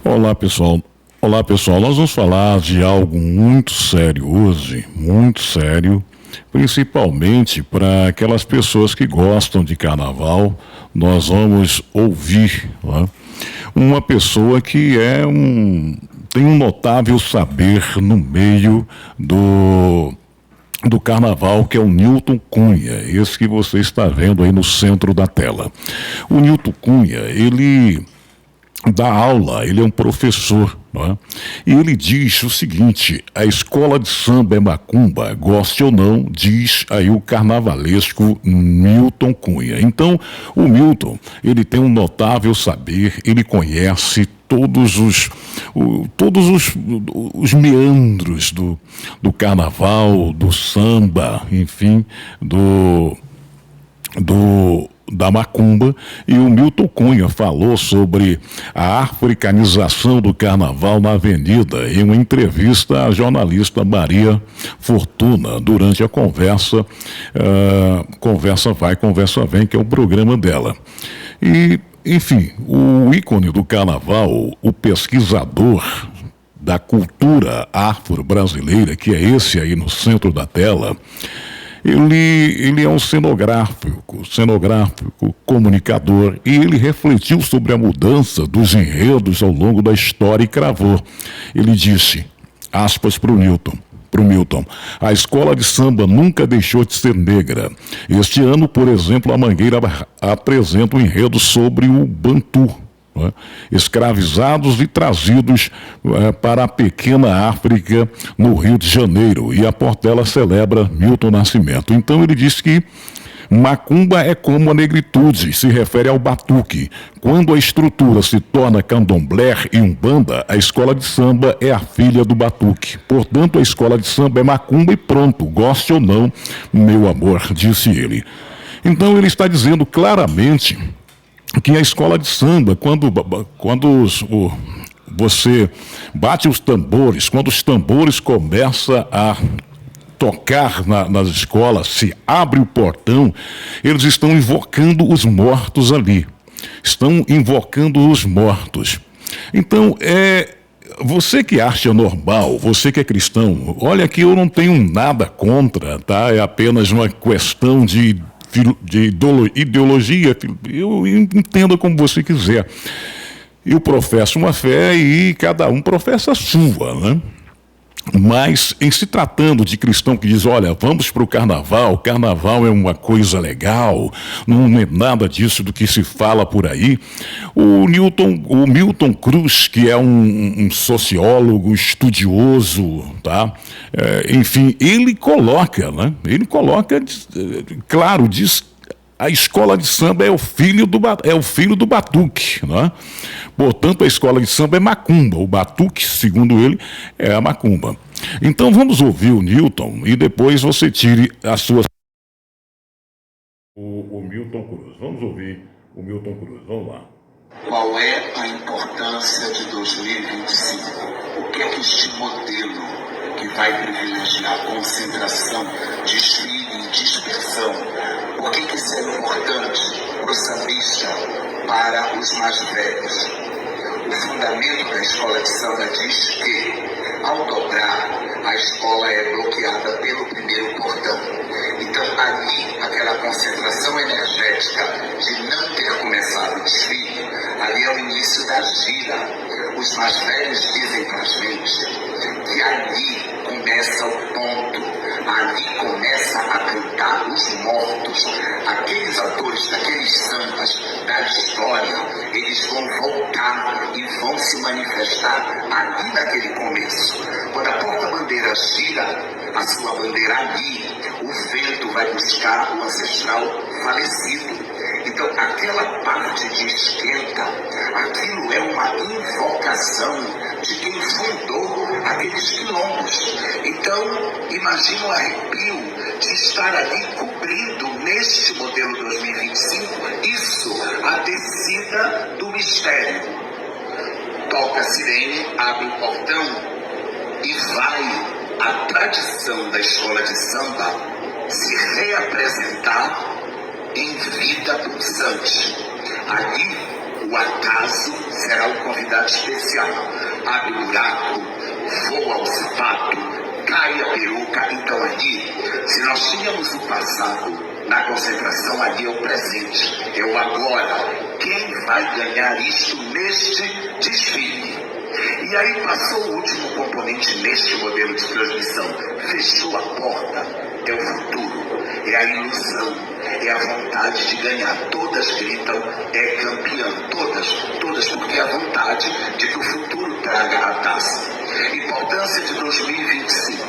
Olá, pessoal. Olá, pessoal. Nós vamos falar de algo muito sério hoje, muito sério, principalmente para aquelas pessoas que gostam de carnaval. Nós vamos ouvir, né, uma pessoa que tem um notável saber no meio do carnaval, que é o Newton Cunha, esse que você está vendo aí no centro da tela. O Newton Cunha, ele dá aula, ele é um professor, não é? E ele diz o seguinte: a escola de samba é macumba, goste ou não, diz aí o carnavalesco Newton Cunha. Então, o Newton, ele tem um notável saber, ele conhece todos os meandros do carnaval, do samba, enfim, da macumba. E o Newton Cunha falou sobre a africanização do carnaval na avenida em uma entrevista à jornalista Maria Fortuna durante a conversa Conversa Vai, Conversa Vem, que é o programa dela. E, enfim, o ícone do carnaval, o pesquisador da cultura afro-brasileira, que é esse aí no centro da tela, ele é um cenográfico, comunicador, e ele refletiu sobre a mudança dos enredos ao longo da história e cravou. Ele disse, aspas para o Milton, a escola de samba nunca deixou de ser negra. Este ano, por exemplo, a Mangueira apresenta um enredo sobre o Bantu, né, escravizados e trazidos para a pequena África no Rio de Janeiro, e a Portela celebra Milton Nascimento. Então ele diz que macumba é como a negritude, se refere ao batuque. Quando a estrutura se torna candomblé e umbanda, a escola de samba é a filha do batuque. Portanto, a escola de samba é macumba e pronto, goste ou não, meu amor, disse ele. Então ele está dizendo claramente que a escola de samba, quando você bate os tambores, quando os tambores começam a tocar nas escolas, se abre o portão, eles estão invocando os mortos ali. Estão invocando os mortos. Então, você que acha normal, você que é cristão, olha que eu não tenho nada contra, tá? É apenas uma questão de ideologia, eu entendo como você quiser. Eu professo uma fé e cada um professa a sua, né? Mas, em se tratando de cristão que diz, olha, vamos para o carnaval é uma coisa legal, não é nada disso do que se fala por aí. O Milton Cruz, que é um sociólogo, estudioso, tá? Enfim, ele coloca, né? Claro, diz a escola de samba é o filho do batuque, né? Portanto, a escola de samba é macumba. O batuque, segundo ele, é a macumba. Então, vamos ouvir o Newton e depois você tire as suas... O Milton Cruz. Vamos ouvir o Milton Cruz. Vamos lá. Qual é a importância de 2025? O que é que este modelo que vai privilegiar concentração, desfile e dispersão, por que isso é importante para o sambista, para os mais velhos? O fundamento da escola de samba diz que, ao dobrar, a escola é bloqueada pelo primeiro portão. Então, ali, aquela concentração energética de não ter começado o desfile, ali é o início da gira. Os mais velhos dizem para a gente que ali começa o ponto, ali começa a cantar os mortos. Aqueles atores daqueles sambas da história, eles vão voltar e vão se manifestar ali naquele começo. Quando a porta-bandeira gira a sua bandeira ali, o vento vai buscar o ancestral falecido. Então, aquela parte de esquenta, aquilo é uma invocação de quem fundou aqueles quilombos. Então, imagina o arrepio de estar ali cobrindo, neste modelo 2025, isso, a descida do mistério. Toca a sirene, abre o portão e vai a tradição da escola de samba se reapresentar em vida pulsante. Ali, o acaso será o convidado. convidado especial. Abre buraco, voa o sapato, cai a peruca. Então ali, se nós tínhamos o passado na concentração, ali é o presente, é o agora. Quem vai ganhar isto neste desfile? E aí passou o último componente neste modelo de transmissão. Fechou a porta, é o futuro, é a ilusão, é a vontade de ganhar. Todas gritam, é campeã, todas, porque é a vontade de que o futuro traga a taça. Importância de 2025,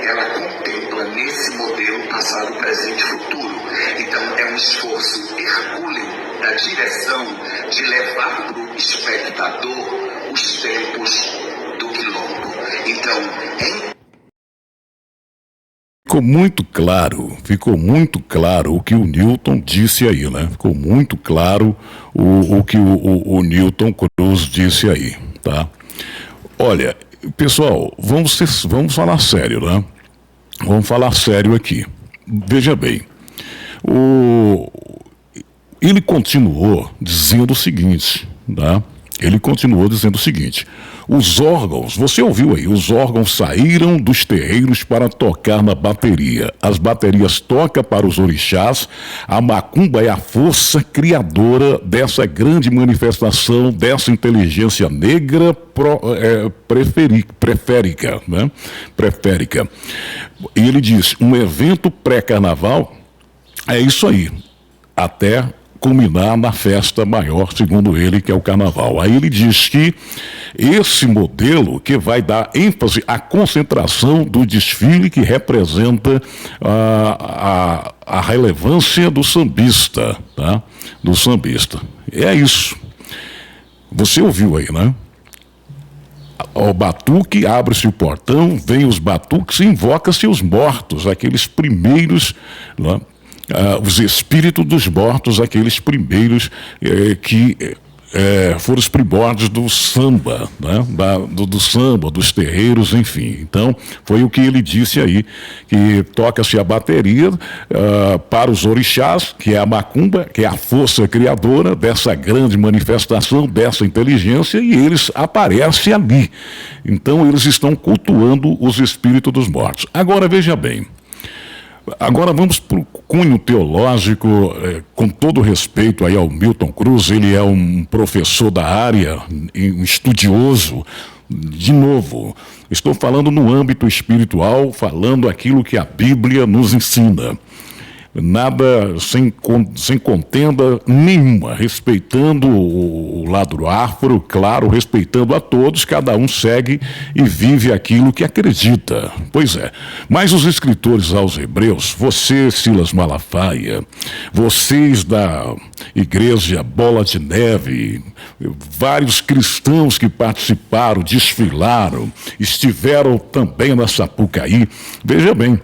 ela contempla nesse modelo passado, presente e futuro. Então é um esforço hercúleo da direção de levar para o espectador os tempos do quilombo. Então, ficou muito claro o que o Newton disse aí, né? Ficou muito claro o que o Newton Cruz disse aí, tá? Olha, pessoal, vamos falar sério, né? Vamos falar sério aqui. Veja bem, ele continuou dizendo o seguinte, tá? Os órgãos, você ouviu aí, os órgãos saíram dos terreiros para tocar na bateria. As baterias tocam para os orixás. A macumba é a força criadora dessa grande manifestação, dessa inteligência negra preférica, né? Preférica. E ele diz, um evento pré-carnaval é isso aí, até culminar na festa maior, segundo ele, que é o carnaval. Aí ele diz que esse modelo que vai dar ênfase à concentração do desfile, que representa a relevância do sambista, tá? Do sambista. É isso. Você ouviu aí, né? O batuque, abre-se o portão, vem os batuques e invoca-se os mortos, aqueles primeiros, né? Os espíritos dos mortos, aqueles primeiros que foram os primórdios do samba, né? do samba, dos terreiros, enfim. Então, foi o que ele disse aí, que toca-se a bateria para os orixás, que é a macumba, que é a força criadora dessa grande manifestação, dessa inteligência, e eles aparecem ali. Então, eles estão cultuando os espíritos dos mortos. Agora, veja bem, agora vamos para o cunho teológico, com todo respeito aí ao Milton Cruz. Ele é um professor da área, um estudioso. De novo, estou falando no âmbito espiritual, falando aquilo que a Bíblia nos ensina. Nada sem contenda nenhuma, respeitando o lado afro, claro, respeitando a todos, cada um segue e vive aquilo que acredita. Pois é, mas os escritores aos Hebreus, você, Silas Malafaia, vocês da Igreja Bola de Neve, vários cristãos que participaram, desfilaram, estiveram também na Sapucaí, veja bem,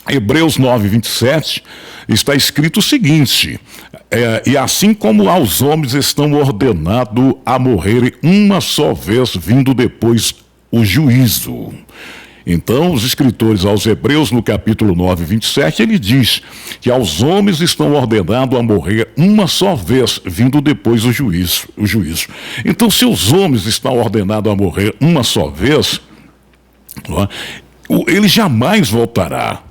Hebreus 9:27, está escrito o seguinte, e assim como aos homens estão ordenados a morrerem uma só vez, vindo depois o juízo. Então, os escritores aos Hebreus, no capítulo 9:27, ele diz que aos homens estão ordenados a morrer uma só vez, vindo depois o juízo. Então, se os homens estão ordenados a morrer uma só vez, ele jamais voltará.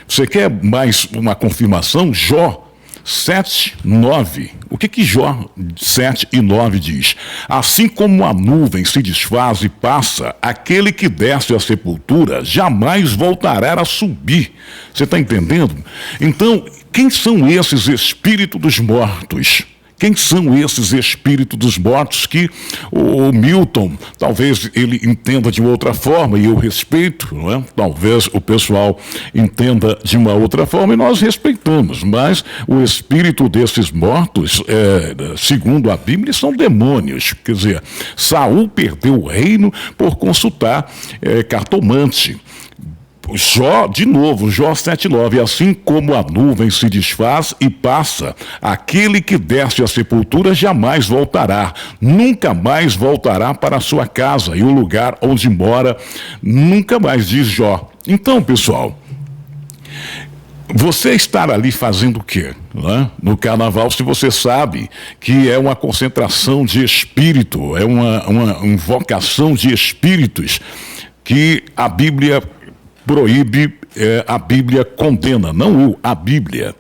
Você quer mais uma confirmação? Jó 7:9. O que Jó 7:9 diz? Assim como a nuvem se desfaz e passa, aquele que desce à sepultura jamais voltará a subir. Você está entendendo? Então, quem são esses espíritos dos mortos? Quem são esses espíritos dos mortos que o Milton, talvez ele entenda de outra forma, e eu respeito, não é? Talvez o pessoal entenda de uma outra forma, e nós respeitamos, mas o espírito desses mortos, segundo a Bíblia, são demônios. Quer dizer, Saul perdeu o reino por consultar cartomante. Jó, de novo, Jó 7:9, assim como a nuvem se desfaz e passa, aquele que desce à sepultura jamais voltará, nunca mais voltará para a sua casa, e o lugar onde mora nunca mais, diz Jó. Então, pessoal, Você estar ali fazendo o quê, né? No carnaval, se você sabe que é uma concentração de espírito, é uma invocação de espíritos que a Bíblia proíbe, a Bíblia condena, não a Bíblia.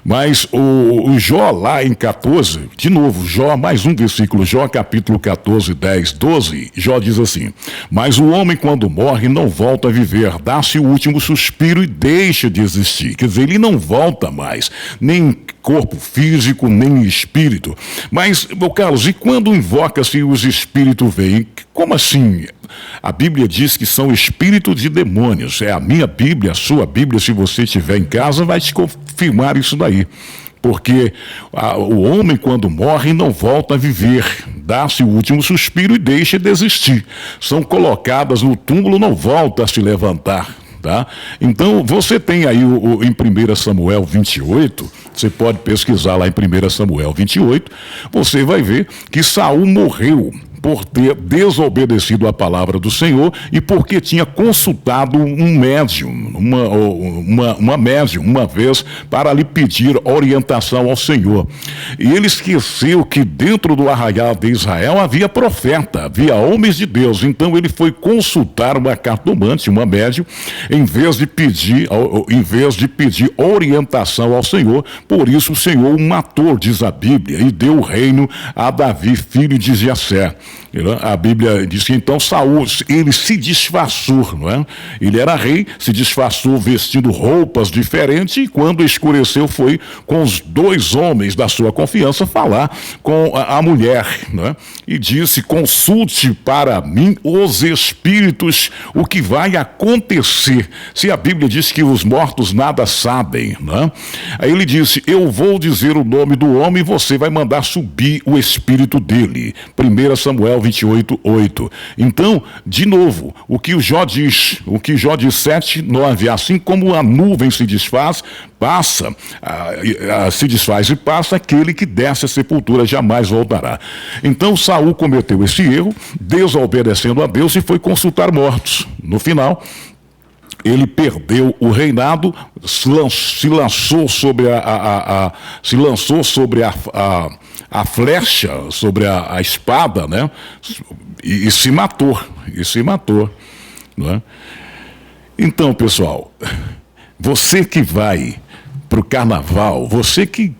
Mas o Jó lá em 14, de novo, Jó, mais um versículo, Jó capítulo 14, 10, 12, Jó diz assim: mas o homem quando morre não volta a viver, dá-se o último suspiro e deixa de existir. Quer dizer, ele não volta mais, nem corpo físico, nem espírito. Mas, meu Carlos, e quando invoca-se os espíritos vêm? Como assim? A Bíblia diz que são espíritos de demônios. É a minha Bíblia, a sua Bíblia, se você estiver em casa, vai te confirmar isso daí. Porque o homem, quando morre, não volta a viver. Dá-se o último suspiro e deixa de existir. São colocadas no túmulo, não volta a se levantar. Tá? Então, você tem aí em 1 Samuel 28, você pode pesquisar lá em 1 Samuel 28, você vai ver que Saul morreu por ter desobedecido a palavra do Senhor e porque tinha consultado um médium, uma médium, uma vez, para lhe pedir orientação ao Senhor. E ele esqueceu que dentro do arraial de Israel havia profeta, havia homens de Deus. Então ele foi consultar uma cartomante, uma médium, em vez de pedir orientação ao Senhor. Por isso o Senhor o matou, diz a Bíblia, e deu o reino a Davi, filho de Jessé. A Bíblia diz que então Saul, ele se disfarçou, não é? Ele era rei, se disfarçou vestindo roupas diferentes e quando escureceu foi com os dois homens da sua confiança falar com a mulher, não é? E disse: consulte para mim os espíritos o que vai acontecer. Se a Bíblia diz que os mortos nada sabem, não é? Aí ele disse: eu vou dizer o nome do homem e você vai mandar subir o espírito dele. 1 Samuel 28, 8. Então, de novo, o que Jó diz 7, 9, assim como a nuvem se desfaz, se desfaz e passa, aquele que desce à sepultura jamais voltará. Então Saul cometeu esse erro, desobedecendo a Deus, e foi consultar mortos. No final, ele perdeu o reinado, se lançou sobre a flecha, sobre a espada, né? E se matou, não é? Então, pessoal, você que vai para o carnaval, você que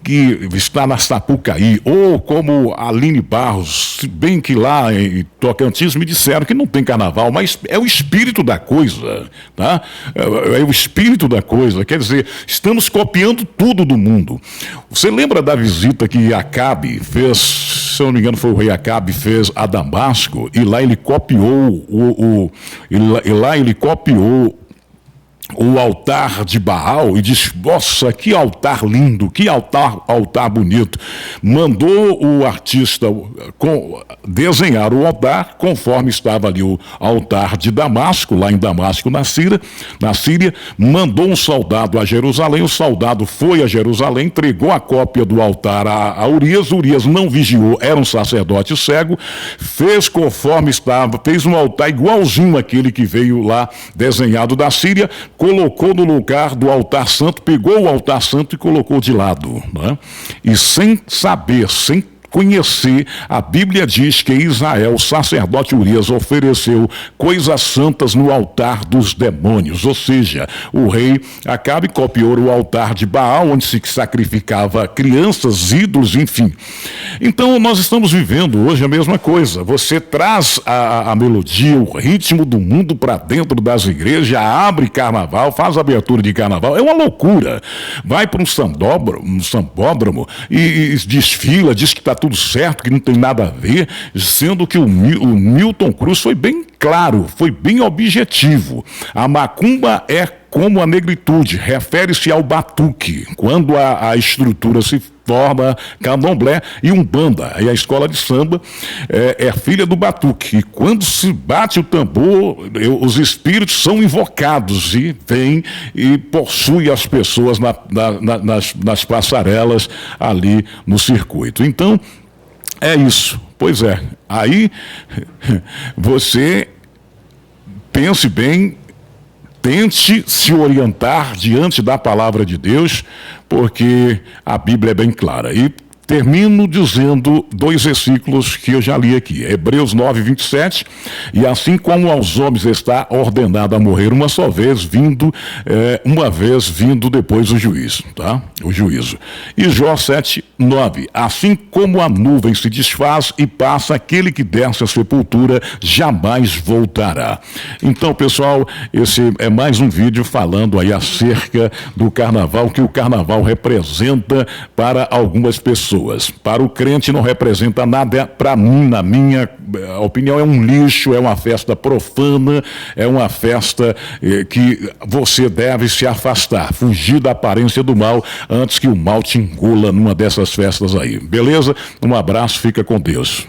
está na Sapucaí, ou como a Aline Barros, se bem que lá em Tocantins me disseram que não tem carnaval, mas é o espírito da coisa, tá? É o espírito da coisa, quer dizer, estamos copiando tudo do mundo. Você lembra da visita que Acabe fez, se eu não me engano foi o rei Acabe, fez a Damasco, e lá ele copiou o altar de Baal e disse: nossa, que altar lindo, que altar bonito. Mandou o artista desenhar o altar conforme estava ali o altar de Damasco, lá em Damasco, na Síria. Mandou um soldado a Jerusalém, o soldado foi a Jerusalém, entregou a cópia do altar a Urias. Urias não vigiou, era um sacerdote cego, fez conforme estava, fez um altar igualzinho àquele que veio lá desenhado da Síria, colocou no lugar do altar santo, pegou o altar santo e colocou de lado, né? E sem saber, sem conhecer, a Bíblia diz que Israel, o sacerdote Urias, ofereceu coisas santas no altar dos demônios, ou seja, o rei Acabe copiou o altar de Baal, onde se sacrificava crianças, ídolos, enfim. Então nós estamos vivendo hoje a mesma coisa. Você traz a melodia, o ritmo do mundo para dentro das igrejas, abre carnaval, faz abertura de carnaval, é uma loucura. Vai para um sambódromo e desfila, diz que está tudo certo, que não tem nada a ver, sendo que o Milton Cruz foi bem claro, foi bem objetivo. A macumba é como a negritude, refere-se ao batuque, quando a estrutura se forma candomblé e umbanda. E a escola de samba é filha do batuque. E quando se bate o tambor, os espíritos são invocados e vêm e possuem as pessoas nas passarelas ali no circuito. Então, é isso. Pois é. Aí, você pense bem, tente se orientar diante da palavra de Deus, porque a Bíblia é bem clara. E termino dizendo 2 versículos que eu já li aqui. Hebreus 9, 27. E assim como aos homens está ordenado a morrer uma só vez, vindo depois o juízo, tá? O juízo. E Jó 7, 9. Assim como a nuvem se desfaz e passa, aquele que desce à sepultura jamais voltará. Então, pessoal, esse é mais um vídeo falando aí acerca do carnaval, que o carnaval representa para algumas pessoas. Para o crente não representa nada. Para mim, na minha opinião, é um lixo, é uma festa profana, é uma festa que você deve se afastar, fugir da aparência do mal antes que o mal te engula numa dessas festas aí. Beleza? Um abraço, fica com Deus.